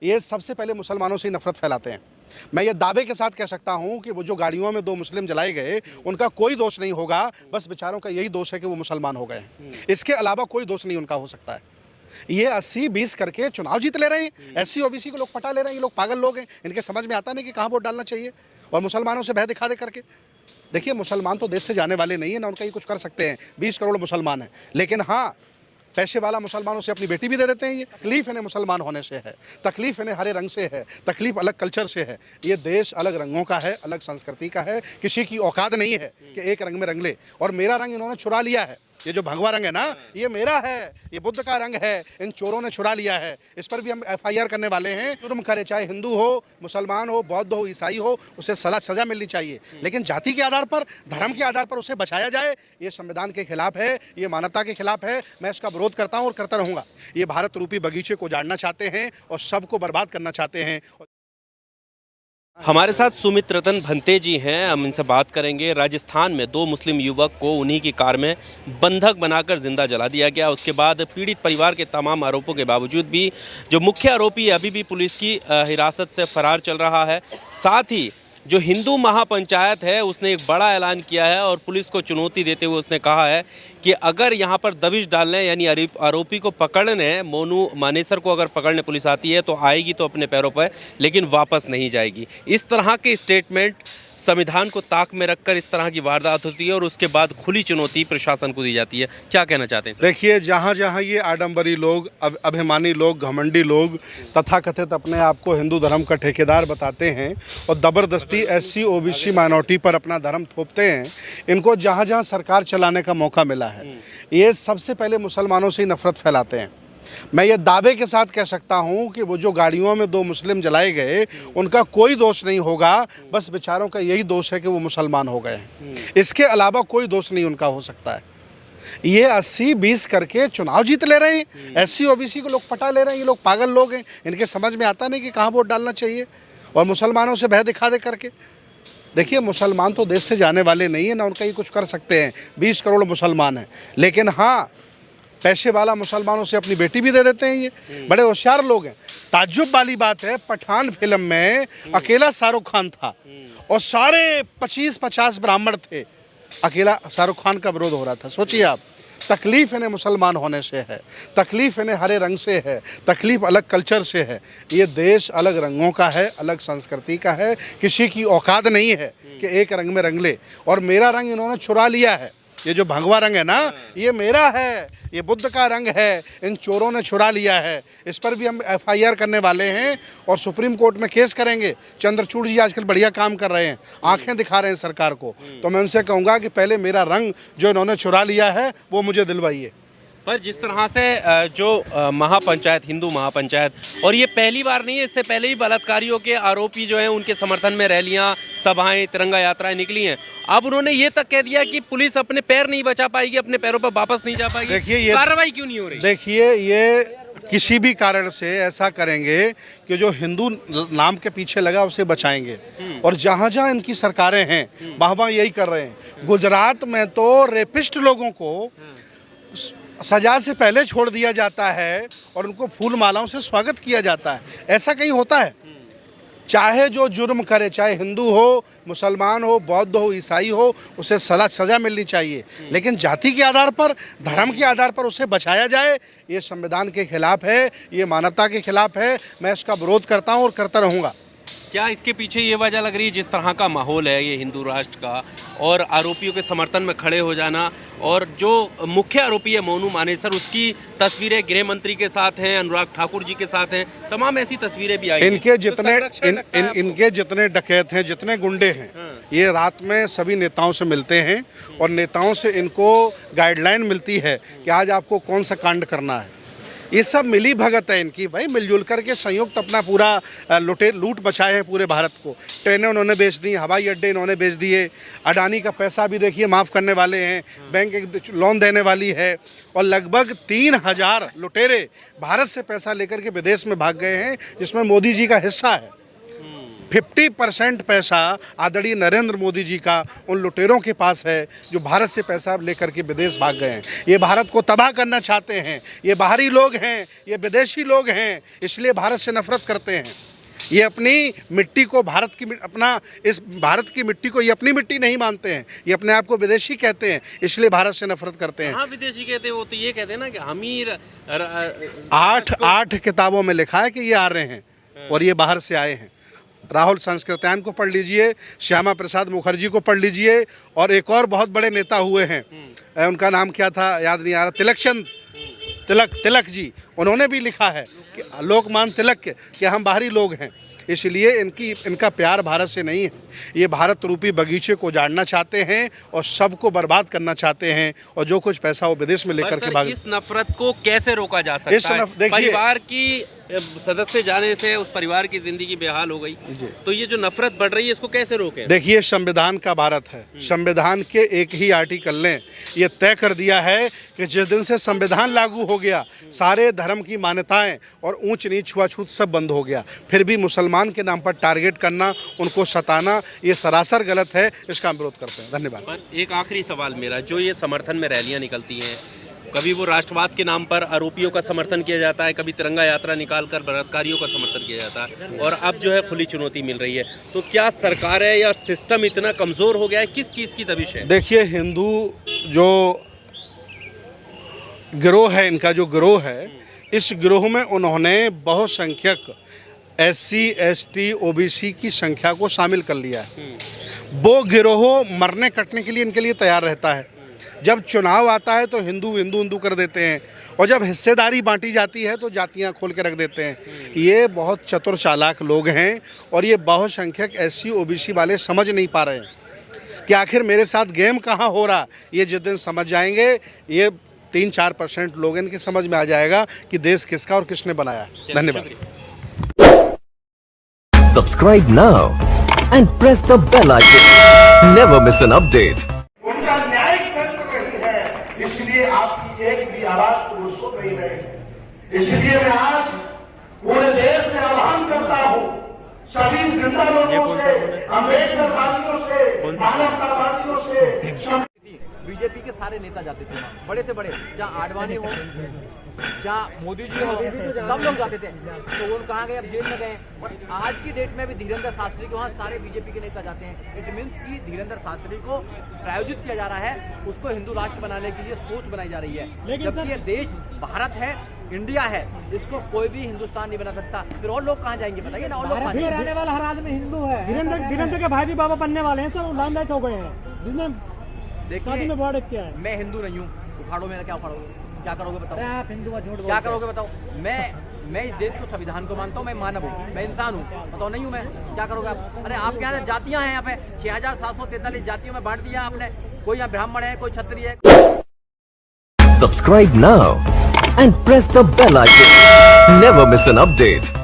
ये सबसे पहले मुसलमानों से ही नफरत फैलाते हैं। मैं ये दावे के साथ कह सकता हूँ कि वो जो गाड़ियों में 2 मुस्लिम जलाए गए उनका कोई दोष नहीं होगा, बस बेचारों का यही दोष है कि वो मुसलमान हो गए। इसके अलावा कोई दोष नहीं उनका हो सकता है। ये 80-20 करके चुनाव जीत ले रहे हैं, एससी ओबीसी को लोग पटा ले रहे हैं। ये लोग पागल लोग हैं, इनके समझ में आता नहीं कि कहाँ वोट डालना चाहिए, और मुसलमानों से भय दिखा दे करके। देखिए, मुसलमान तो देश से जाने वाले नहीं है ना, उनका ये कुछ कर सकते हैं। 20 करोड़ मुसलमान हैं, लेकिन हाँ, पैसे वाला मुसलमानों से अपनी बेटी भी दे देते हैं। ये तकलीफ इन्हें मुसलमान होने से है, तकलीफ इन्हें हरे रंग से है, तकलीफ अलग कल्चर से है। ये देश अलग रंगों का है, अलग संस्कृति का है। किसी की औकात नहीं है कि एक रंग में रंग ले, और मेरा रंग इन्होंने चुरा लिया है। ये जो भगवा रंग है ना, ये मेरा है, ये बुद्ध का रंग है, इन चोरों ने चुरा लिया है। इस पर भी हम FIR करने वाले हैं। जुर्म करे, चाहे हिंदू हो, मुसलमान हो, बौद्ध हो, ईसाई हो, उसे सजा मिलनी चाहिए, लेकिन जाति के आधार पर, धर्म के आधार पर उसे बचाया जाए, ये संविधान के खिलाफ है, ये मानवता के खिलाफ है। मैं इसका विरोध करता हूँ और करता रहूँगा। ये भारत रूपी बगीचे को उजाड़ना चाहते हैं और सबको बर्बाद करना चाहते हैं। हमारे साथ सुमित रतन भंते जी हैं, हम इनसे बात करेंगे। राजस्थान में 2 मुस्लिम युवक को उन्हीं की कार में बंधक बनाकर जिंदा जला दिया गया। उसके बाद पीड़ित परिवार के तमाम आरोपों के बावजूद भी जो मुख्य आरोपी अभी भी पुलिस की हिरासत से फरार चल रहा है। साथ ही जो हिंदू महापंचायत है उसने एक बड़ा ऐलान किया है और पुलिस को चुनौती देते हुए उसने कहा है कि अगर यहाँ पर दबिश डालने यानी आरोपी को पकड़ने, मोनू मानेसर को अगर पकड़ने पुलिस आती है तो आएगी तो अपने पैरों पर, लेकिन वापस नहीं जाएगी। इस तरह के स्टेटमेंट संविधान को ताक में रखकर इस तरह की वारदात होती है और उसके बाद खुली चुनौती प्रशासन को दी जाती है। क्या कहना चाहते हैं सर? देखिए, जहाँ जहाँ ये आडंबरी लोग, अभिमानी लोग, घमंडी लोग, तथाकथित अपने आप को हिंदू धर्म का ठेकेदार बताते हैं और ज़बरदस्ती SC OBC माइनॉरिटी पर अपना धर्म थोपते हैं, इनको जहाँ जहाँ सरकार चलाने का मौका मिला है, ये सबसे पहले मुसलमानों से ही नफरत फैलाते हैं। मैं ये दावे के साथ कह सकता हूँ कि वो जो गाड़ियों में 2 मुस्लिम जलाए गए उनका कोई दोष नहीं होगा, बस बेचारों का यही दोष है कि वो मुसलमान हो गए। इसके अलावा कोई दोष नहीं उनका हो सकता है। ये 80-20 करके चुनाव जीत ले रहे हैं, SC OBC को लोग पटा ले रहे हैं। ये लोग पागल लोग हैं, इनके समझ में आता नहीं कि कहाँ वोट डालना चाहिए, और मुसलमानों से भय दिखा दे करके। देखिए, मुसलमान तो देश से जाने वाले नहीं है ना, उनका ये कुछ कर सकते हैं। 20 करोड़ मुसलमान हैं, लेकिन हाँ, पैसे वाला मुसलमानों से अपनी बेटी भी दे देते हैं। ये बड़े होशियार लोग हैं। ताज्जुब वाली बात है, पठान फिल्म में अकेला शाहरुख खान था और सारे 25-50 ब्राह्मण थे, अकेला शाहरुख खान का विरोध हो रहा था। सोचिए आप, तकलीफ इन्हें मुसलमान होने से है, तकलीफ इन्हें हरे रंग से है, तकलीफ अलग कल्चर से है। ये देश अलग रंगों का है, अलग संस्कृति का है। किसी की औकात नहीं है कि एक रंग में रंग ले, और मेरा रंग इन्होंने चुरा लिया है। ये जो भगवा रंग है ना, ये मेरा है, ये बुद्ध का रंग है, इन चोरों ने चुरा लिया है। इस पर भी हम FIR करने वाले हैं और सुप्रीम कोर्ट में केस करेंगे। चंद्रचूड़ जी आजकल बढ़िया काम कर रहे हैं, आंखें दिखा रहे हैं सरकार को। तो मैं उनसे कहूँगा कि पहले मेरा रंग जो इन्होंने चुरा लिया है वो मुझे दिलवाइए। पर जिस तरह से जो महापंचायत, हिंदू महापंचायत, और ये पहली बार नहीं है, इससे पहले ही बलात्कारियों के आरोपी जो हैं उनके समर्थन में रैलियां, सभाएं, तिरंगा यात्राएं निकली हैं। अब उन्होंने ये तक कह दिया कि पुलिस अपने पैर नहीं बचा पाएगी, अपने पैरों पर वापस नहीं जा पाएगी। देखिए, ये कार्रवाई क्यों नहीं हो रही? देखिए, ये किसी भी कारण से ऐसा करेंगे कि जो हिंदू नाम के पीछे लगा उसे बचाएंगे, और जहाँ जहाँ इनकी सरकारें हैं वहाँ यही कर रहे हैं। गुजरात में तो रेपिस्ट लोगों को सजा से पहले छोड़ दिया जाता है और उनको फूल मालाओं से स्वागत किया जाता है। ऐसा कहीं होता है? चाहे जो जुर्म करे, चाहे हिंदू हो, मुसलमान हो, बौद्ध हो, ईसाई हो, उसे सजा मिलनी चाहिए, लेकिन जाति के आधार पर, धर्म के आधार पर उसे बचाया जाए, ये संविधान के खिलाफ है, ये मानवता के खिलाफ है। मैं इसका विरोध करता हूँ और करता रहूँगा। क्या इसके पीछे ये वजह लग रही है, जिस तरह का माहौल है ये हिंदू राष्ट्र का, और आरोपियों के समर्थन में खड़े हो जाना, और जो मुख्य आरोपी है मोनू मानेसर, उसकी तस्वीरें गृह मंत्री के साथ हैं, अनुराग ठाकुर जी के साथ हैं, तमाम ऐसी तस्वीरें भी आई हैं। इनके जितने डकैत हैं, जितने गुंडे हैं, ये रात में सभी नेताओं से मिलते हैं और नेताओं से इनको गाइडलाइन मिलती है कि आज आपको कौन सा कांड करना है। ये सब मिली भगत है इनकी, भाई मिलजुल करके संयुक्त अपना पूरा लूट बचाए हैं पूरे भारत को। ट्रेनें उन्होंने बेच दी, हवाई अड्डे इन्होंने बेच दिए, अडानी का पैसा भी देखिए माफ़ करने वाले हैं, बैंक एक लोन देने वाली है, और लगभग 3000 लुटेरे भारत से पैसा लेकर के विदेश में भाग गए हैं, जिसमें मोदी जी का हिस्सा है। 50% पैसा आदरणीय नरेंद्र मोदी जी का उन लुटेरों के पास है जो भारत से पैसा लेकर के विदेश भाग गए हैं। ये भारत को तबाह करना चाहते हैं, ये बाहरी लोग हैं, ये विदेशी लोग हैं, इसलिए भारत से नफरत करते हैं। ये अपनी मिट्टी को इस भारत की मिट्टी को ये अपनी मिट्टी नहीं मानते हैं, ये अपने आप को विदेशी कहते हैं, इसलिए भारत से नफरत करते हैं। हाँ, विदेशी कहते हैं, वो तो ये कहते हैं ना कि अमीर 8 किताबों में लिखा है कि ये आ रहे हैं और ये बाहर से आए हैं। राहुल संस्कृत्यायन को पढ़ लीजिए, श्यामा प्रसाद मुखर्जी को पढ़ लीजिए, और एक और बहुत बड़े नेता हुए हैं, उनका नाम क्या था याद नहीं आ रहा, तिलक जी, उन्होंने भी लिखा है कि लोकमान्य तिलक कि हम बाहरी लोग हैं। इसलिए इनका प्यार भारत से नहीं है, ये भारत रूपी बगीचे को उजाड़ना चाहते हैं और सबको बर्बाद करना चाहते हैं, और जो कुछ पैसा वो विदेश में लेकर के भाग। इस नफरत को कैसे रोका जा सकता है? परिवार की सदस्य जाने से उस परिवार की जिंदगी बेहाल हो गई, तो ये जो नफरत बढ़ रही है इसको कैसे रोकें? देखिए, संविधान का भारत है, संविधान के एक ही आर्टिकल ने ये तय कर दिया है कि जिस दिन से संविधान लागू हो गया, सारे धर्म की मान्यताएं और ऊंच नीच छुआछूत सब बंद हो गया। फिर भी मुसलमान के नाम पर टारगेट करना, उनको सताना, ये सरासर गलत है, इसका हम विरोध करते हैं। धन्यवाद। पर एक आखिरी सवाल मेरा, जो ये समर्थन में रैलियां निकलती हैं, कभी वो राष्ट्रवाद के नाम पर आरोपियों का समर्थन किया जाता है, कभी तिरंगा यात्रा निकालकर बलात्कारियों का समर्थन किया जाता है, और अब जो है खुली चुनौती मिल रही है, तो क्या सरकार है या सिस्टम इतना कमज़ोर हो गया है? किस चीज़ की दबिश है? देखिए, हिंदू जो गिरोह है, इनका जो गिरोह है, इस गिरोह में उन्होंने बहुसंख्यक SC ST OBC की संख्या को शामिल कर लिया है। वो गिरोह मरने कटने के लिए इनके लिए तैयार रहता है। जब चुनाव आता है तो हिंदू कर देते हैं, और जब हिस्सेदारी बांटी जाती है तो जातियां खोल के रख देते हैं। ये बहुत चतुर चालाक लोग हैं, और ये बहुसंख्यक SC OBC वाले समझ नहीं पा रहे हैं कि आखिर मेरे साथ गेम कहाँ हो रहा। ये जिस दिन समझ जाएंगे, ये 3-4% लोग इनके समझ में आ जाएगा कि देश किसका और किसने बनाया। धन्यवाद। Subscribe now and press the bell icon. Never miss an update. उनका न्यायिक तंत्र नहीं है, इसलिए आपकी एक भी आवाज को सुन नहीं रहे। इसलिए मैं आज पूरे देश में आह्वान करता हूँ सभी जिंदा लोगों से, अम्बेडकरवादियों से, मानवतावादियों से। बीजेपी के सारे नेता जाते थे, बड़े से बड़े, जहाँ आडवाणी हो, जहाँ मोदी जी हो, सब लोग जाते थे। तो वो कहाँ गए? अब जेल में गए। और आज की डेट में भी धीरेन्द्र शास्त्री के वहाँ सारे बीजेपी के नेता जाते हैं। इट मीन्स कि धीरेन्द्र शास्त्री को प्रायोजित किया जा रहा है, उसको हिंदू राष्ट्र बनाने के लिए सोच बनाई जा रही है। जबकि ये देश भारत है, इंडिया है, इसको कोई भी हिंदुस्तान नहीं बना सकता। फिर और लोग कहाँ जाएंगे बताइए ना? और लोग कहाँ जाएंगे? रहने वाला हर आदमी हिंदू है। धीरेन्द्र के भाई भी बाबा बनने वाले हैं सर, वो लाइमलाइट हो गए हैं, जिसने शादी में बड़ा किया है। मैं हिंदू नहीं हूँ, उखाड़ो मेरा, क्या उखाड़ोगे? क्या करोगे बताओ? आप हिंदू का झूठ क्या करोगे बताओ? मैं इस देश को संविधान को मानता हूँ, मैं मानव हूँ, मैं इंसान हूँ, बताओ नहीं हूँ मैं? क्या करोगे आप? अरे आपके यहाँ जातियाँ हैं, यहाँ पे 6743 जातियों में बांट दिया आपने। कोई यहाँ ब्राह्मण है, कोई क्षत्रिय है। Subscribe now and press the bell icon. Never miss an update.